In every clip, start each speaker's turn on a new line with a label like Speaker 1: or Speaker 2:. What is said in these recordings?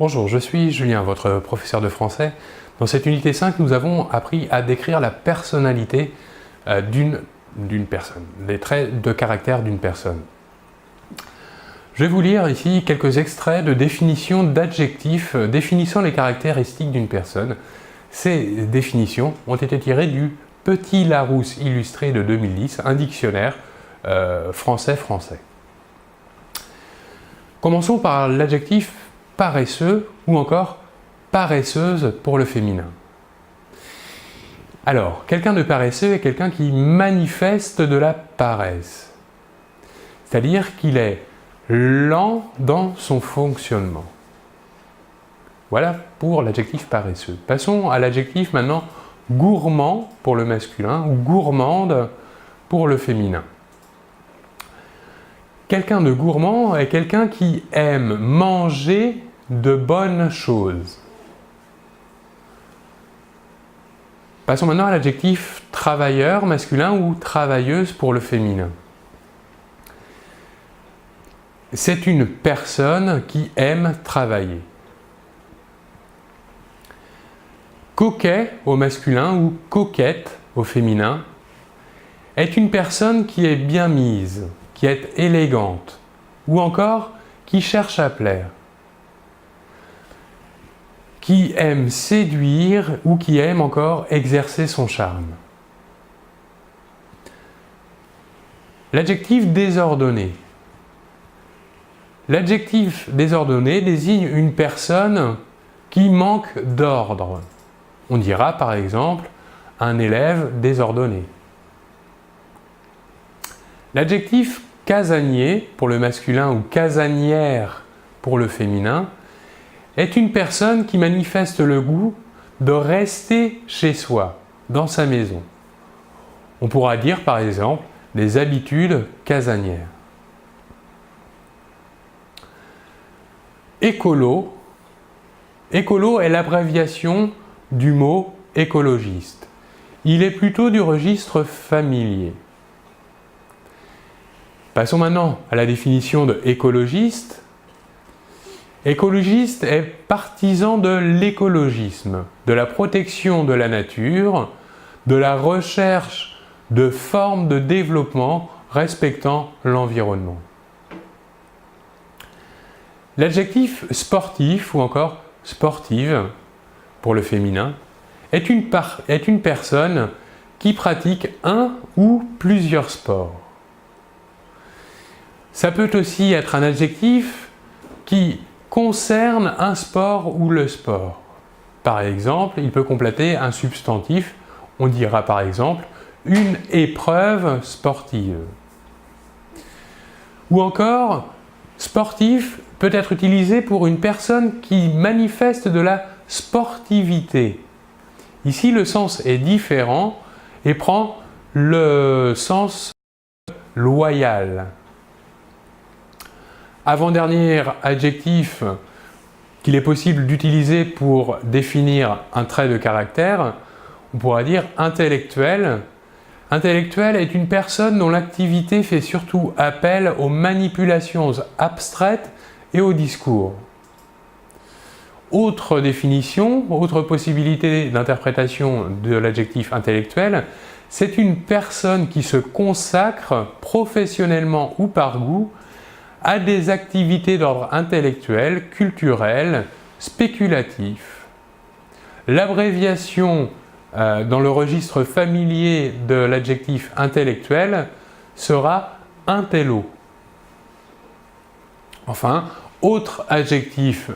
Speaker 1: Bonjour, je suis Julien, votre professeur de français. Dans cette unité 5, nous avons appris à décrire la personnalité d'une personne, les traits de caractère d'une personne. Je vais vous lire ici quelques extraits de définitions d'adjectifs définissant les caractéristiques d'une personne. Ces définitions ont été tirées du Petit Larousse illustré de 2010, un dictionnaire français-français. Commençons par l'adjectif paresseux ou encore paresseuse pour le féminin. Alors, quelqu'un de paresseux est quelqu'un qui manifeste de la paresse, c'est-à-dire qu'il est lent dans son fonctionnement. Voilà pour l'adjectif paresseux. Passons à l'adjectif maintenant gourmand pour le masculin ou gourmande pour le féminin. Quelqu'un de gourmand est quelqu'un qui aime manger de bonnes choses. Passons maintenant à l'adjectif travailleur masculin ou travailleuse pour le féminin. C'est une personne qui aime travailler. Coquet au masculin ou coquette au féminin est une personne qui est bien mise, qui est élégante, ou encore qui cherche à plaire, qui aime séduire ou qui aime encore exercer son charme. L'adjectif désordonné. L'adjectif désordonné désigne une personne qui manque d'ordre. On dira par exemple un élève désordonné. L'adjectif casanier pour le masculin ou casanière pour le féminin est une personne qui manifeste le goût de rester chez soi, dans sa maison. On pourra dire par exemple des habitudes casanières. Écolo. Écolo est l'abréviation du mot écologiste. Il est plutôt du registre familier. Passons maintenant à la définition de écologiste. Écologiste est partisan de l'écologisme, de la protection de la nature, de la recherche de formes de développement respectant l'environnement. L'adjectif sportif ou encore sportive pour le féminin est une personne qui pratique un ou plusieurs sports. Ça peut aussi être un adjectif qui concerne un sport ou le sport. Par exemple, il peut compléter un substantif. On dira par exemple une épreuve sportive. Ou encore, sportif peut être utilisé pour une personne qui manifeste de la sportivité. Ici, le sens est différent et prend le sens loyal. Avant-dernier adjectif qu'il est possible d'utiliser pour définir un trait de caractère, on pourra dire intellectuel. Intellectuel est une personne dont l'activité fait surtout appel aux manipulations abstraites et au discours. Autre définition, autre possibilité d'interprétation de l'adjectif intellectuel, c'est une personne qui se consacre professionnellement ou par goût à des activités d'ordre intellectuel, culturel, spéculatif. L'abréviation dans le registre familier de l'adjectif intellectuel sera intello. Enfin, autre adjectif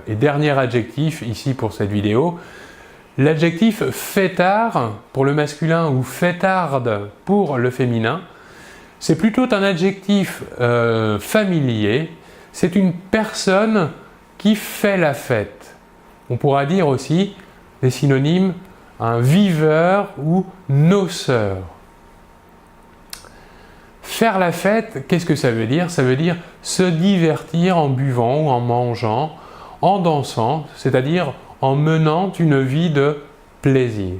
Speaker 1: et dernier adjectif ici pour cette vidéo, l'adjectif fêtard pour le masculin ou fêtarde pour le féminin. C'est plutôt un adjectif familier, c'est une personne qui fait la fête. On pourra dire aussi des synonymes, un viveur ou noceur. Faire la fête, qu'est-ce que ça veut dire? Ça veut dire se divertir en buvant ou en mangeant, en dansant, c'est-à-dire en menant une vie de plaisir.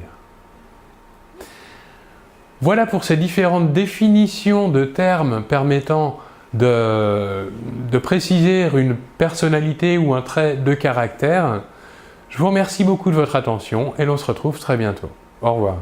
Speaker 1: Voilà pour ces différentes définitions de termes permettant de préciser une personnalité ou un trait de caractère. Je vous remercie beaucoup de votre attention et l'on se retrouve très bientôt. Au revoir.